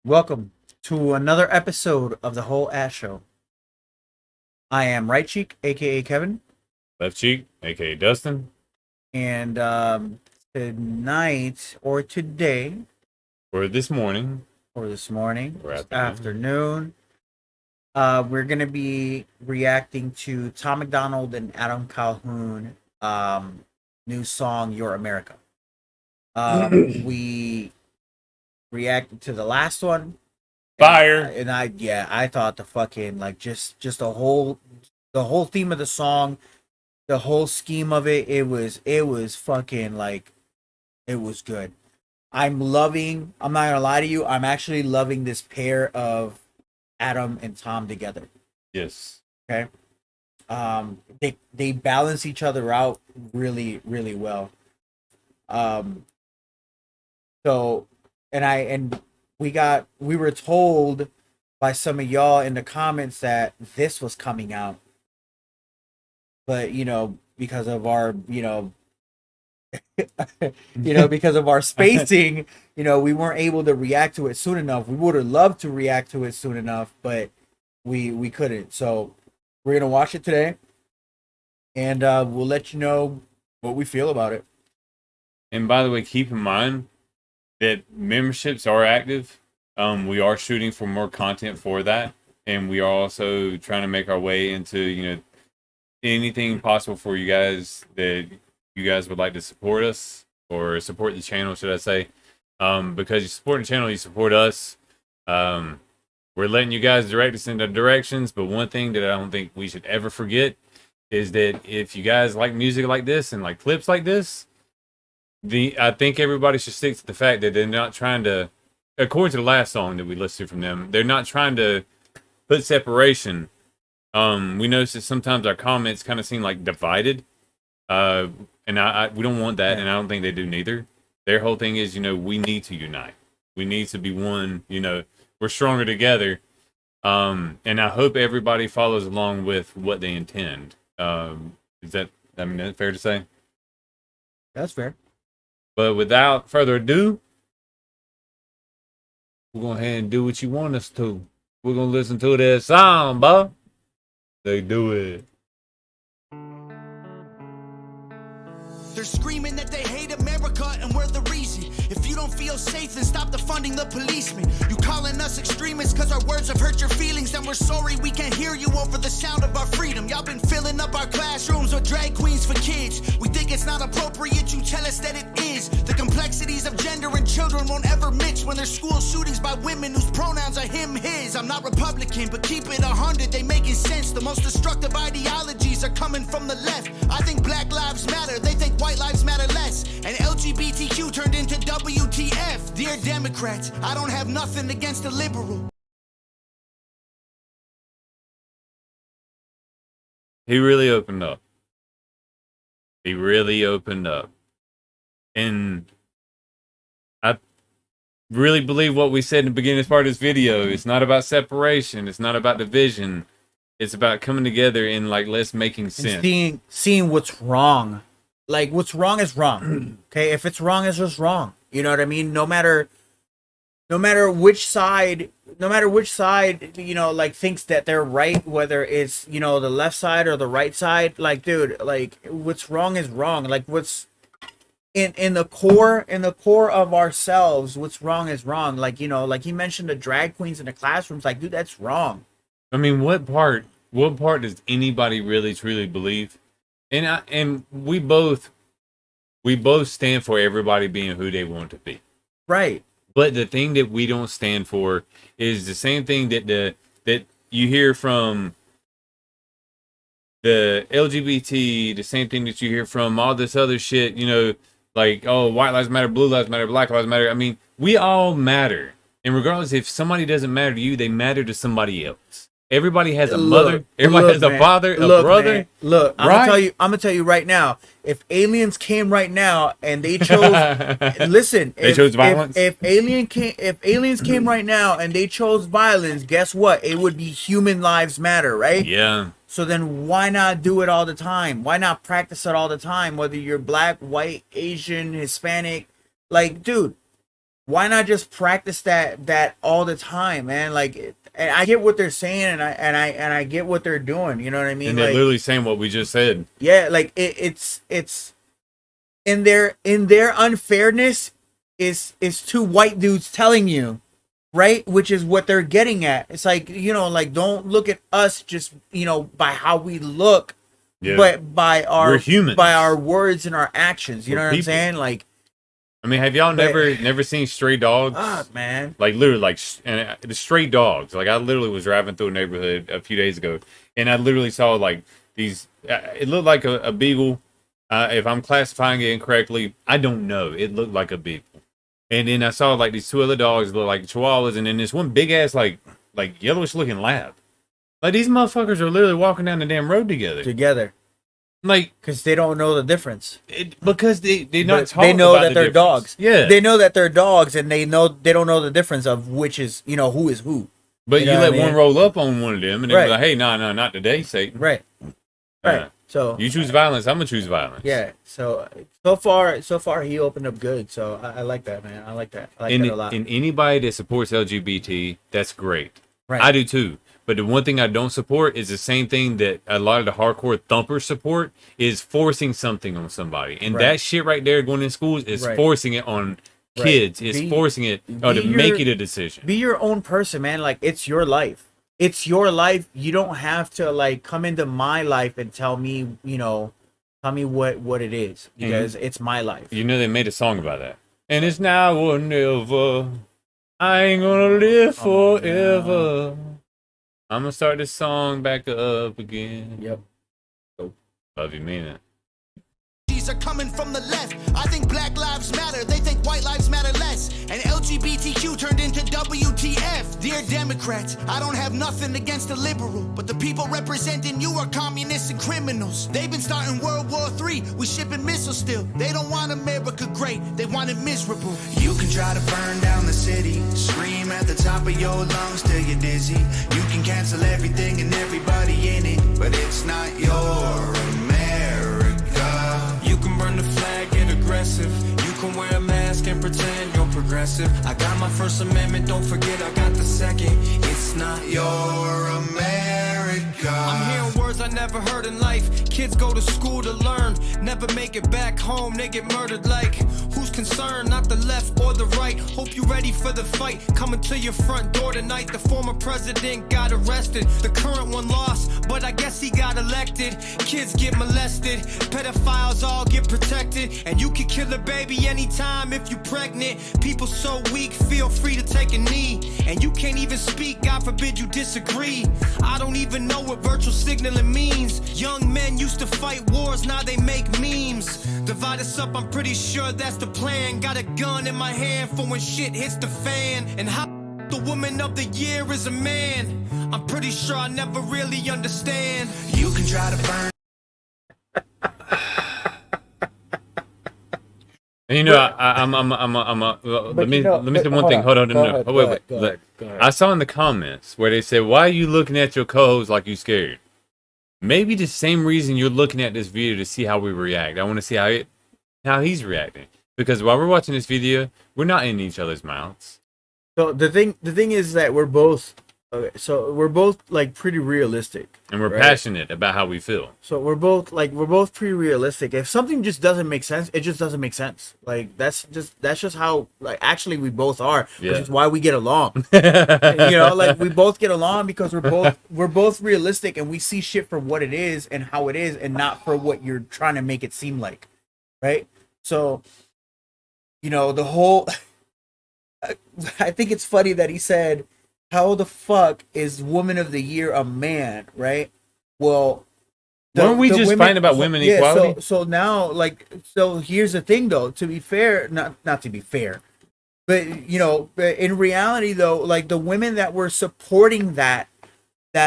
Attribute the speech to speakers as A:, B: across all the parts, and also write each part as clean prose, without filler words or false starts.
A: Welcome to another episode of the Whole Ass Show. I am Right Cheek, aka Kevin,
B: Left cheek, aka Dustin.
A: and tonight or today
B: For this morning
A: or this morning,
B: or
A: this
B: afternoon.
A: afternoon, we're gonna be reacting to Tom MacDonald and Adam Calhoun new song "Your America." We reacted to the last one.
B: Fire.
A: I thought the fucking like just the whole theme of the song, the whole scheme of it was fucking like it was good. I'm not gonna lie to you, I'm actually loving this pair of Adam and Tom together.
B: Yes.
A: Okay. They balance each other out really, really well. Um so and we were told by some of y'all in the comments that this was coming out, but because of our because of our spacing, we weren't able to react to it soon enough. We would have loved to react to it soon enough, but we couldn't. So we're gonna watch it today, and we'll let you know what we feel about it.
B: And by the way, keep in mind that memberships are active. We are shooting for more content for that. And we are also trying to make our way into, anything possible for you guys that you guys would like to support us or support the channel, should I say. Because you support the channel, you support us. We're letting you guys direct us in the directions, but one thing that I don't think we should ever forget is that if you guys like music like this and like clips like this, I think everybody should stick to the fact that they're not trying to, according to the last song that we listened to from them, they're not trying to put separation. We notice that sometimes our comments kind of seem like divided, and we don't want that, and I don't think they do neither. Their whole thing is, we need to unite. We need to be one. We're stronger together. And I hope everybody follows along with what they intend. Is that fair to say?
A: That's fair.
B: But without further ado, we're going to go ahead and do what you want us to. We're going to listen to that song, bro. They do it.
C: They're screaming that they hate America and we're the reason. If you don't feel safe, then stop defunding the policemen. You calling us extremists cause our words have hurt your feelings, and we're sorry we can't hear you over the sound of our freedom. Y'all been filling up our classrooms with drag queens for kids. We think it's not appropriate, you tell us that it is. The complexities of gender and children won't ever mix when there's school shootings by women whose pronouns are him, his. I'm not Republican, but keep it 100, they making sense. The most destructive ideologies are coming from the left. I think Black Lives Matter, they think white lives matter less. And LGBTQ turned into WTF. Dear Democrats, I don't have nothing against a liberal.
B: He really opened up. He really opened up. And I really believe what we said in the beginning as part of this video. It's not about separation. It's not about division. It's about coming together and let's making sense.
A: And seeing what's wrong. Like, what's wrong is wrong. Okay, if it's wrong, it's just wrong. You know what I mean? No matter which side, thinks that they're right, whether it's the left side or the right side. Like, dude, like, what's wrong is wrong. Like, what's in the core of ourselves, what's wrong is wrong. Like, like he mentioned the drag queens in the classrooms. Like, dude, that's wrong.
B: I mean, what part does anybody really truly believe? And we both stand for everybody being who they want to be.
A: Right.
B: But the thing that we don't stand for is the same thing that you hear from the LGBT, the same thing that you hear from all this other shit, like, oh, white lives matter, blue lives matter, black lives matter. I mean, we all matter. And regardless, if somebody doesn't matter to you, they matter to somebody else. Everybody has a mother. Everybody has a father, a brother.
A: Man, look, I'm gonna tell you right now. If aliens came right now and they chose, listen,
B: they chose violence.
A: If aliens came right now and they chose violence, guess what? It would be human lives matter, right?
B: Yeah.
A: So then why not do it all the time? Why not practice it all the time? Whether you're black, white, Asian, Hispanic, like, dude, why not just practice that all the time, man? Like, and I get what they're saying, and I get what they're doing. You know what I mean?
B: And they're
A: like,
B: literally saying what we just said.
A: yeah, like it's in their unfairness is two white dudes telling you, right? Which is what they're getting at. It's like, you know, like, don't look at us just, you know, by how we look,
B: Yeah.
A: but by our
B: We're humans.
A: by our words and our actions. You
B: We're
A: know what I'm
B: people.
A: saying? Like,
B: I mean, have y'all
A: But-
B: never seen stray dogs?
A: fuck, man.
B: Like literally, like and the stray dogs. Like I literally was driving through a neighborhood a few days ago, and I literally saw like these. It looked like a beagle. If I'm classifying it incorrectly, I don't know. It looked like a beagle, and then I saw like these two other dogs look like chihuahuas, and then this one big ass like yellowish looking lab. Like these motherfuckers are literally walking down the damn road together. Like
A: Because they don't know the difference.
B: because they not
A: But
B: talk
A: they know
B: about
A: that
B: the
A: they're
B: difference.
A: dogs.
B: Yeah,
A: They know that they're dogs, and they don't know the difference of which is, you know, who is who.
B: but
A: you
B: you
A: know
B: let
A: what I
B: one
A: mean?
B: roll up on one of them, and they're
A: Right.
B: like, "Hey, no, not today, Satan."
A: Right. Right. So
B: You choose violence. I'm gonna choose violence.
A: yeah. So far he opened up good. So I like that, man. I like that. I like that a lot.
B: And anybody that supports LGBT, that's great.
A: Right.
B: I do too. But the one thing I don't support is the same thing that a lot of the hardcore thumpers support is forcing something on somebody. And
A: Right.
B: that shit right there going in schools is
A: Right.
B: forcing it on
A: Right.
B: kids. It's
A: Be-
B: forcing it or to
A: be
B: make
A: your-
B: it a decision.
A: Be your own person, man. Like, it's your life. It's your life. You don't have to like come into my life and tell me, you know, tell me what it is, because it's my life.
B: You know they made a song about that. And it's now or never. I ain't gonna live
A: Oh,
B: forever. I'm gonna start this song back up again.
A: Yep.
B: Love you, mean it.
C: These are coming from the left. I think Black Lives Matter. They think white lives matter less. And LGBTQ turned into WTF. Dear Democrats, I don't have nothing against the liberal, but the people representing you are communists and criminals. They've been starting World War III. We shipping missiles still. They don't want America great. They want it miserable. You can try to burn down the city, scream at the top of your lungs till you're dizzy. You can cancel everything and everybody in it, but it's not your America. You can burn the flag, get aggressive. You can wear a mask and pretend you're progressive. I got my First Amendment, don't forget I got the second. It's not your America. I'm hearing words I never heard in life. Kids go to school to learn, never make it back home, they get murdered. Like, who's concerned? Not the left or the right. Hope you ready for the fight. Coming to your front door tonight. The former president got arrested. The current one lost, but I guess he got elected. Kids get molested, pedophiles all get protected. And you can kill a baby anytime if you pregnant. People so weak, feel free to take a knee. And you can't even speak, God forbid you disagree. I don't even know what virtual signaling means. Young men used to fight wars, now they make memes. Divide us up, I'm pretty sure that's the plan. Got a gun in my hand for when shit hits the fan. And how the woman of the year is a man, I'm pretty sure I never really understand. You can try to burn.
B: And you know, let me say one thing. Hold on, no. Oh, wait.
A: Go
B: Look,
A: ahead.
B: I saw in the comments where they said, "Why are you looking at your co-host like you scared?" Maybe the same reason you're looking at this video to see how we react. I want to see how he's reacting, because while we're watching this video, we're not in each other's mouths.
A: So the thing is that we're both like pretty realistic,
B: And we're
A: right?
B: passionate about how we feel.
A: So we're both pretty realistic. If something just doesn't make sense, it just doesn't make sense. Like that's just how, like, actually we both are,
B: Yeah.
A: which is why we get along. You know, like, we both get along because we're both realistic, and we see shit for what it is and how it is, and not for what you're trying to make it seem like, right? So, you know, the whole I think it's funny that he said, how the fuck is Woman of the Year a man, right? Well,
B: Weren't we just fighting about women equality?
A: So now, like, so here's the thing, though. To be fair, not to be fair, but, you know, in reality, though, like, the women that were supporting that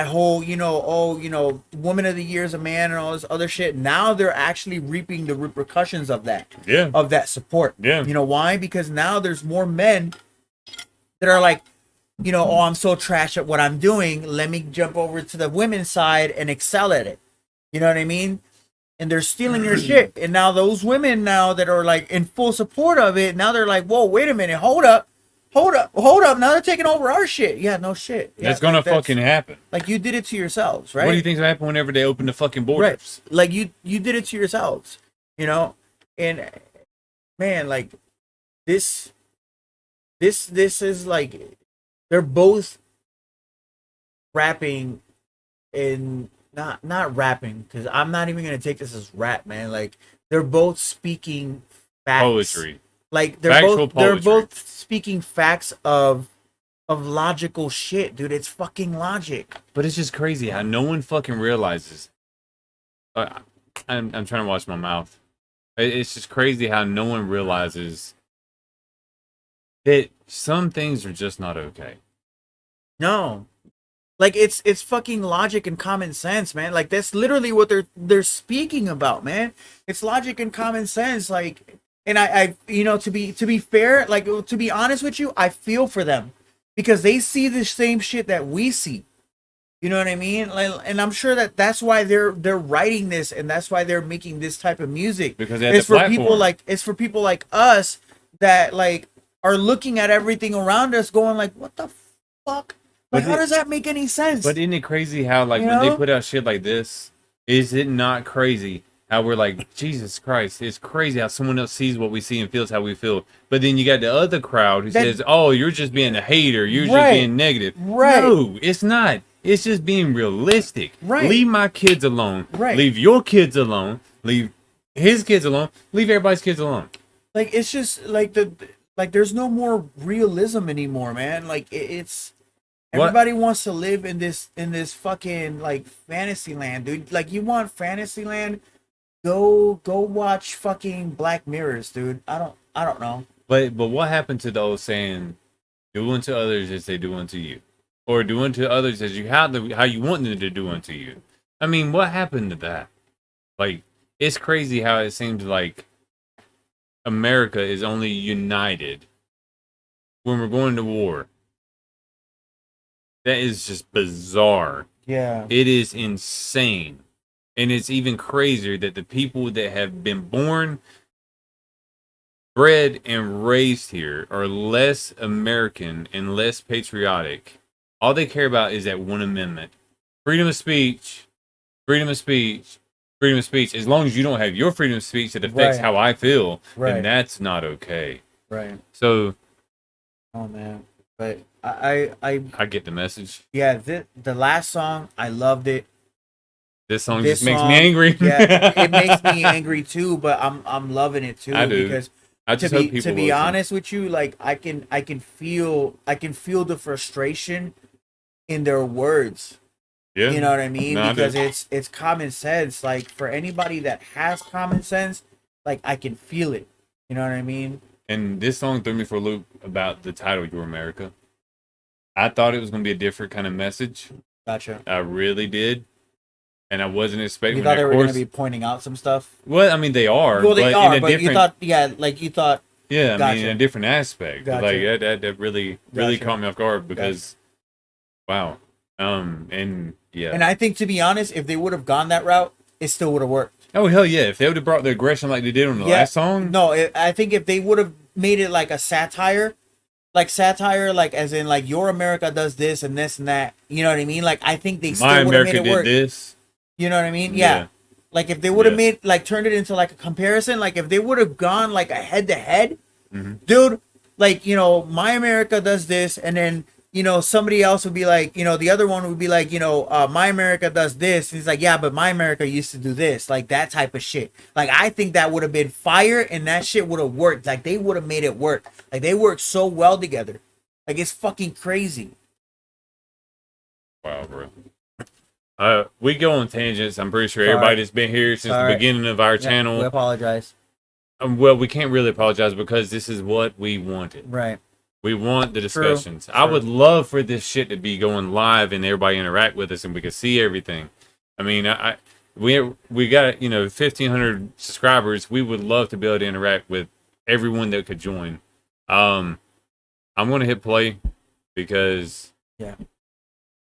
A: whole, you know, oh, you know, Woman of the Year is a man and all this other shit, now they're actually reaping the repercussions of that.
B: Yeah.
A: Of that support.
B: Yeah.
A: You know why? Because now there's more men that are like, you know, oh, I'm so trash at what I'm doing. Let me jump over to the women's side and excel at it. You know what I mean? And they're stealing your shit. And now those women now that are like in full support of it, now they're like, whoa, wait a minute, hold up. hold up. Now they're taking over our shit. Yeah, no shit. Yeah,
B: That's gonna fucking happen.
A: Like you did it to yourselves, right?
B: What do you think's gonna happen whenever they open the fucking borders?
A: Right. Like you did it to yourselves, you know? And man, like this is like they're both rapping in not rapping, because I'm not even gonna take this as rap, man. Like they're both speaking facts.
B: Poetry.
A: Like
B: Factual
A: they're
B: poetry.
A: both speaking facts of logical shit, dude. It's fucking logic.
B: But it's just crazy how no one fucking realizes. I'm trying to watch my mouth. It's just crazy how no one realizes that some things are just not okay.
A: No. Like it's fucking logic and common sense, man. Like that's literally what they're speaking about, man. It's logic and common sense. Like, and I you know, to be fair, like to be honest with you, I feel for them because they see the same shit that we see. You know what I mean? Like, and I'm sure that's why they're writing this, and that's why they're making this type of music.
B: Because they have
A: it's
B: the
A: for
B: platform.
A: people like us that like are looking at everything around us, going like, "What the fuck? Like, how does that make any sense?"
B: But isn't it crazy how, like,
A: You
B: when they
A: know?
B: put out shit like this, is it not crazy how we're like, Jesus Christ, it's crazy how someone else sees what we see and feels how we feel. But then you got the other crowd who says, oh, you're just being a hater. You're just
A: Right.
B: being negative.
A: Right.
B: No, it's not. It's just being realistic.
A: Right.
B: Leave my kids alone.
A: Right.
B: Leave your kids alone. Leave his kids alone. Leave everybody's kids alone.
A: Like it's just like there's no more realism anymore, man. Like it's
B: What?
A: everybody wants to live in this fucking like fantasy land, dude. Like you want fantasy land, go watch fucking Black Mirrors, dude. I don't know.
B: But what happened to those saying, do unto others as they do unto you? Or do unto others as how you want them to do unto you? I mean, what happened to that? Like, it's crazy how it seems like America is only united when we're going to war. That is just bizarre.
A: Yeah.
B: It is insane. And it's even crazier that the people that have been born, bred, and raised here are less American and less patriotic. All they care about is that one amendment. Freedom of speech, freedom of speech, freedom of speech. As long as you don't have your freedom of speech that affects
A: Right.
B: how I feel,
A: Right.
B: then that's not okay.
A: Right.
B: So
A: Oh man. But I
B: I get the message.
A: yeah, the last song, I loved it.
B: This song
A: This
B: just makes
A: song,
B: me angry.
A: Yeah, it makes me angry too, but I'm loving it too.
B: I do.
A: Because
B: I just hope people
A: to be
B: listen.
A: honest with you, like I can feel the frustration in their words.
B: Yeah.
A: You know what I mean?
B: No, I do.
A: Because it's common sense. Like for anybody that has common sense, like I can feel it. You know what I mean?
B: And this song threw me for a loop about the title, Your America. I thought it was going to be a different kind of message.
A: Gotcha.
B: I really did. And I wasn't expecting
A: You thought they
B: that
A: were going
B: course.
A: to be pointing out some stuff?
B: Well, I mean, they are.
A: Well, they
B: but
A: are,
B: in a
A: but
B: different,
A: you thought, yeah, like you thought,
B: yeah, I mean,
A: Gotcha.
B: in a different aspect.
A: Gotcha.
B: Like that really
A: Gotcha.
B: caught me off guard because, wow. And yeah.
A: and I think to be honest, if they would have gone that route, it still would have worked.
B: Oh, hell yeah. If they would have brought the aggression like they did on the
A: Yeah.
B: last song.
A: No, I think if they would have made it like a satire, like as in like your America does this and this and that. You know what I mean? Like I think they still
B: My
A: would have
B: America
A: made it
B: did
A: work.
B: this.
A: You know what I mean? Yeah.
B: Yeah.
A: Like if they would have
B: Yeah.
A: made like turned it into like a comparison, like if they would have gone like a head to head,
B: Mhm.
A: dude, like you know, My America does this, and then you know somebody else would be like, you know, the other one would be like, you know, My America does this, and he's like, yeah, but My America used to do this, like that type of shit. Like I think that would have been fire, and that shit would have worked. Like they would have made it work. Like they work so well together. Like it's fucking crazy.
B: Wow, bro. We go on tangents. I'm pretty sure
A: Sorry.
B: everybody that's been here since
A: Sorry.
B: the beginning of our
A: Yeah,
B: channel.
A: we apologize.
B: Well, we can't really apologize because this is what we wanted.
A: Right.
B: We want the discussions. I would love for this shit to be going live and everybody interact with us and we can see everything. I mean, we got 1,500 subscribers. We would love to be able to interact with everyone that could join. I'm gonna hit play because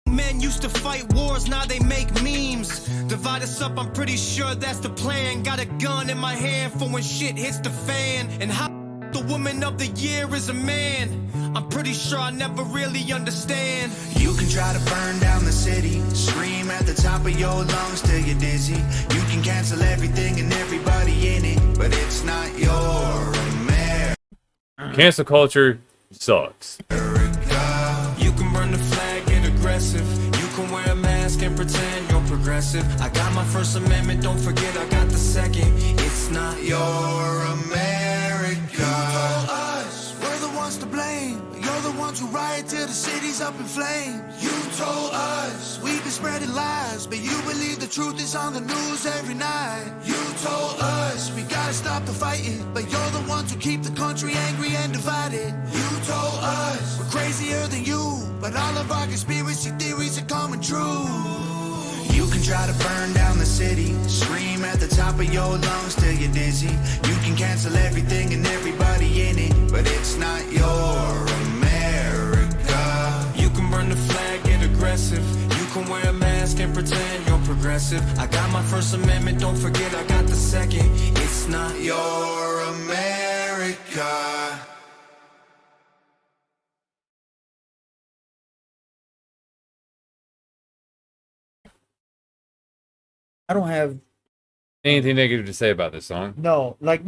C: Men used to fight wars, now they make memes. Divide us up, I'm pretty sure that's the plan. Got a gun in my hand for when shit hits the fan. And how the woman of the year is a man. I'm pretty sure I never really understand. You can try to burn down the city, scream at the top of your lungs till you're dizzy. You can cancel everything and everybody in it, but it's not your America.
B: Cancel culture sucks.
C: You can burn the flag, get aggressive. You can wear a mask and pretend you're progressive. I got my First Amendment, don't forget I got the second. It's not your America. You told us we're the ones to blame. You're the ones who riot till the city's up in flames. You told us we've been spreading lies, but you believe the truth is on the news every night. You told us we gotta stop the fighting, but you're the ones who keep the country angry and divided. You told us we're crazier than you, but all of our conspiracy theories are coming true. You can try to burn down the city, scream at the top of your lungs till you're dizzy. You can cancel everything and everybody in it, but it's not your America. You can burn the flag, get aggressive. You can wear a mask and pretend you're progressive. I got my First Amendment, don't forget I got the second. It's not your America.
A: I don't have
B: Anything negative to say about this song?
A: no not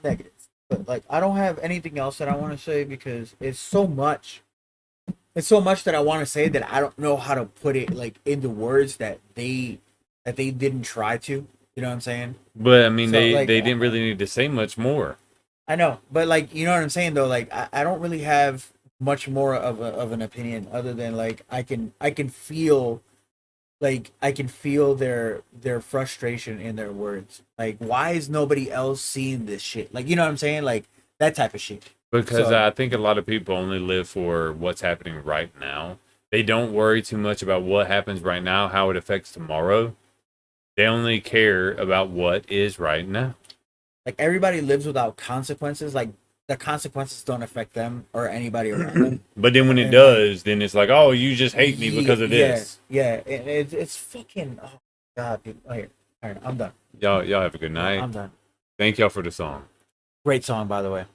A: negative, but like I don't have anything else that I want to say because it's so much that I want to say that I don't know how to put it like into words that they didn't try to. You know what I'm saying?
B: But I mean,
A: So, like,
B: they didn't really need to say much more.
A: I know, but like you know what I'm saying though. Like I don't really have much more of an opinion other than like I can feel. Like I can feel their frustration in their words. Like, why is nobody else seeing this shit? Like, you know what I'm saying? Like that type of shit.
B: Because
A: So-
B: I think a lot of people only live for what's happening right now. They don't worry too much about what happens right now, how it affects tomorrow. They only care about what is right now.
A: Like everybody lives without consequences. Like the consequences don't affect them or anybody around them.
B: But then when it
A: And,
B: does, then it's like, oh, you just hate me because of this.
A: Yeah, and it's fucking. Oh god, dude. All right, I'm done.
B: Y'all have a good night.
A: I'm done.
B: Thank y'all for the song.
A: Great song, by the way.